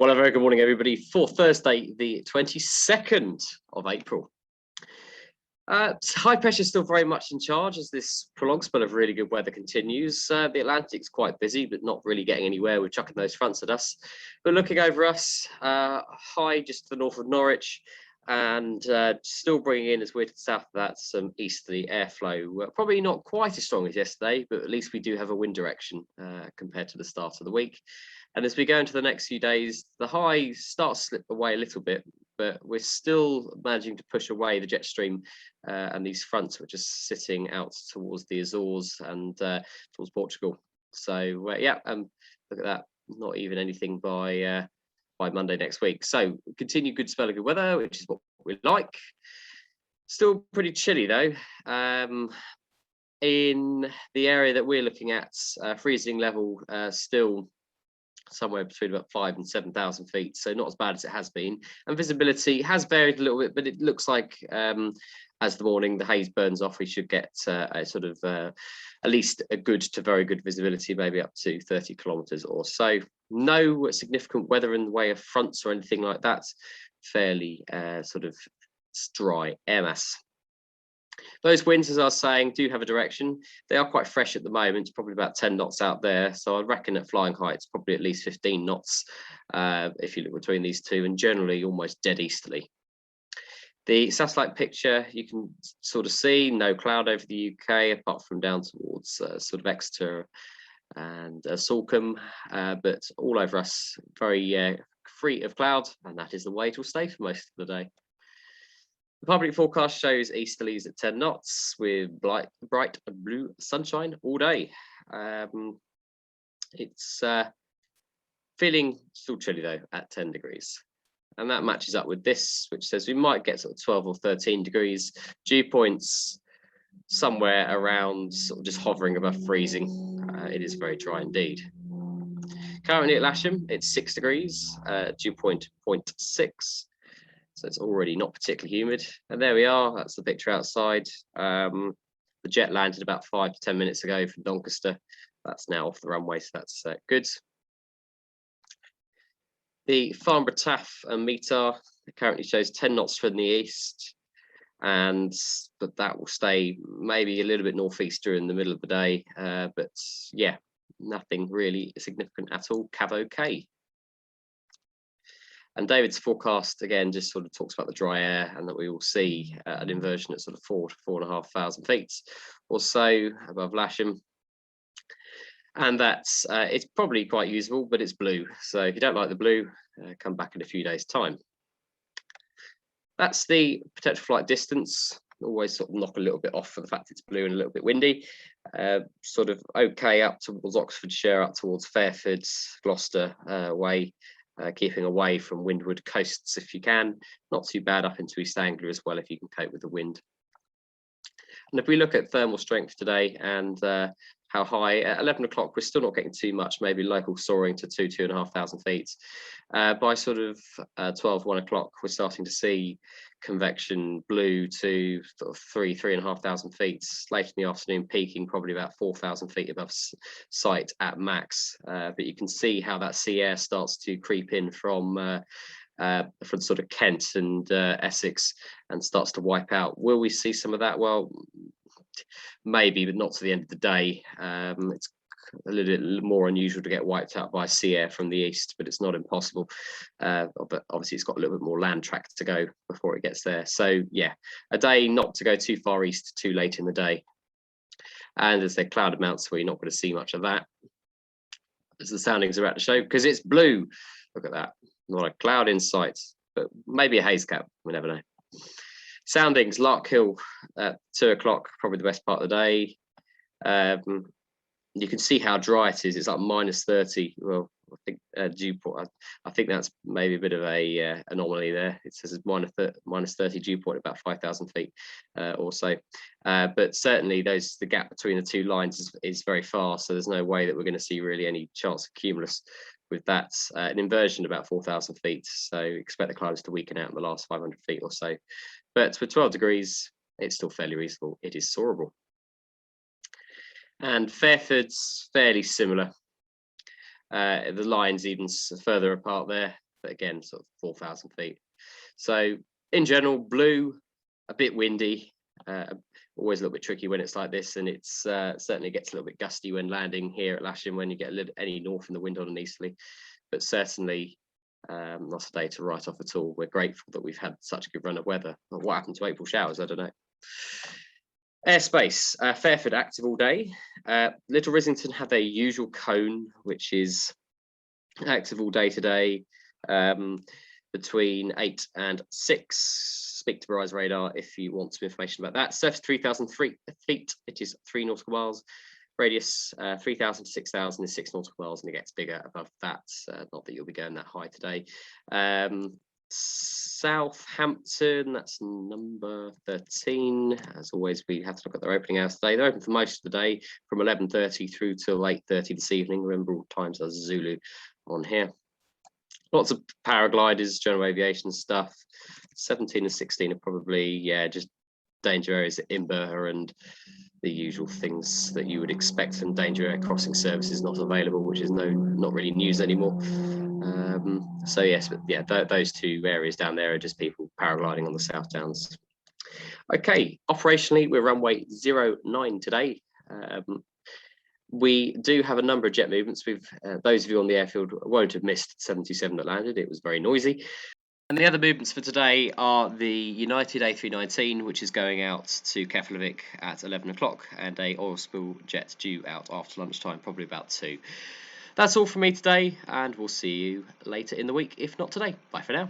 Well, a very good morning, everybody, for Thursday, the 22nd of April. High pressure is still very much in charge as this prolonged spell of really good weather continues. The Atlantic's quite busy, but not really getting anywhere. We're chucking those fronts at us. But looking over us, high just to the north of Norwich, and still bringing in, as we're to the south of that, some easterly airflow. Probably not quite as strong as yesterday, but at least we do have a wind direction compared to the start of the week. And as we go into the next few days, the high starts to slip away a little bit, but we're still managing to push away the jet stream and these fronts, which are sitting out towards the Azores and towards Portugal. So look at that, not even anything by Monday next week. So continue good spell of good weather, which is what we like. Still pretty chilly though. In the area that we're looking at, freezing level still somewhere between about 5,000 and 7,000 feet, so not as bad as it has been. And visibility has varied a little bit, but it looks like as the morning the haze burns off, we should get a sort of at least a good to very good visibility, maybe up to 30 kilometers or so. No significant weather in the way of fronts or anything like that. Fairly sort of dry air mass. Those winds, as I was saying, do have a direction. They are quite fresh at the moment, probably about 10 knots out there. So I reckon at flying heights, probably at least 15 knots if you look between these two, and generally almost dead easterly. The satellite picture, you can sort of see no cloud over the UK, apart from down towards sort of Exeter and Salcombe, but all over us, very free of cloud, and that is the way it will stay for most of the day. The public forecast shows easterlies at 10 knots with bright blue sunshine all day. It's feeling still chilly though at 10 degrees. And that matches up with this, which says we might get sort of 12 or 13 degrees. Dew points somewhere around sort of just hovering above freezing. It is very dry indeed. Currently at Lasham, it's 6 degrees, dew point 0.6. So it's already not particularly humid. And there we are, that's the picture outside. The jet landed about 5 to 10 minutes ago from Doncaster. That's now off the runway, so that's good. The Farnborough TAF and METAR currently shows 10 knots from the east, but that will stay maybe a little bit northeaster in the middle of the day. But yeah, nothing really significant at all. Cav okay. And David's forecast again just sort of talks about the dry air, and that we will see an inversion at sort of 4,000 to 4,500 feet or so above Lasham. And that's it's probably quite usable, but it's blue. So if you don't like the blue, come back in a few days' time. That's the potential flight distance. Always sort of knock a little bit off for the fact it's blue and a little bit windy. Sort of okay up towards Oxfordshire, up towards Fairford, Gloucester way. Keeping away from windward coasts if you can. Not too bad up into East Anglia as well if you can cope with the wind. And if we look at thermal strength today and how high, at 11 o'clock we're still not getting too much, maybe local soaring to 2,500 feet. By sort of 12, 1 o'clock we're starting to see convection blue to sort of 3,500 feet. Later in the afternoon peaking probably about 4,000 feet above sight at max. But you can see how that sea air starts to creep in from sort of Kent and Essex and starts to wipe out. Will we see some of that? Well, maybe, but not to the end of the day. It's a little bit more unusual to get wiped out by sea air from the east, but it's not impossible. But obviously it's got a little bit more land track to go before it gets there. So yeah, a day not to go too far east too late in the day. And as they're cloud amounts where you're not going to see much of that, as the soundings are about to show, because it's blue. Look at that, not a cloud in sight, but maybe a haze cap, we never know. Soundings, Lark Hill at 2 o'clock, probably the best part of the day. You can see how dry it is. It's like minus 30. Well, I think dew point. I think that's maybe a bit of a anomaly there. It says it's minus 30 dew point, about 5,000 feet or so. But certainly, the gap between the two lines is very far. So there's no way that we're going to see really any chance of cumulus with that. An inversion about 4,000 feet. So expect the clouds to weaken out in the last 500 feet or so. But with 12 degrees, it's still fairly reasonable. It is soarable. And Fairford's fairly similar. The lines even further apart there. but again, sort of 4,000 feet. So in general, blue, a bit windy, always a little bit tricky when it's like this, and it's certainly gets a little bit gusty when landing here at Lasham when you get any north in the wind on an easterly, but certainly not a day to write off at all. We're grateful that we've had such a good run of weather. But what happened to April showers? I don't know. Airspace, Fairford active all day. Little Rislington have their usual cone, which is active all day today, between 8 and 6. Speak to Verizon Radar if you want some information about that. Surface 3,000 feet, it is 3 nautical miles. Radius 3,000 to 6,000 is 6 nautical miles, and it gets bigger above that. Not that you'll be going that high today. Southampton, that's number 13. As always, we have to look at their opening hours today. They're open for most of the day from 11:30 through till 8:30 this evening. Remember, all times are Zulu on here. Lots of paragliders, general aviation stuff. 17 and 16 are probably, just danger areas at Imber and the usual things that you would expect from danger air crossing services not available, which is not really news anymore. So yes, but yeah, those two areas down there are just people paragliding on the South Downs. Okay, operationally, we're runway 09 today. We do have a number of jet movements. Those of you on the airfield won't have missed 727 that landed. It was very noisy. And the other movements for today are the United A319, which is going out to Keflavik at 11 o'clock, and a oil spill jet due out after lunchtime, probably about 2. That's all from me today, and we'll see you later in the week, if not today. Bye for now.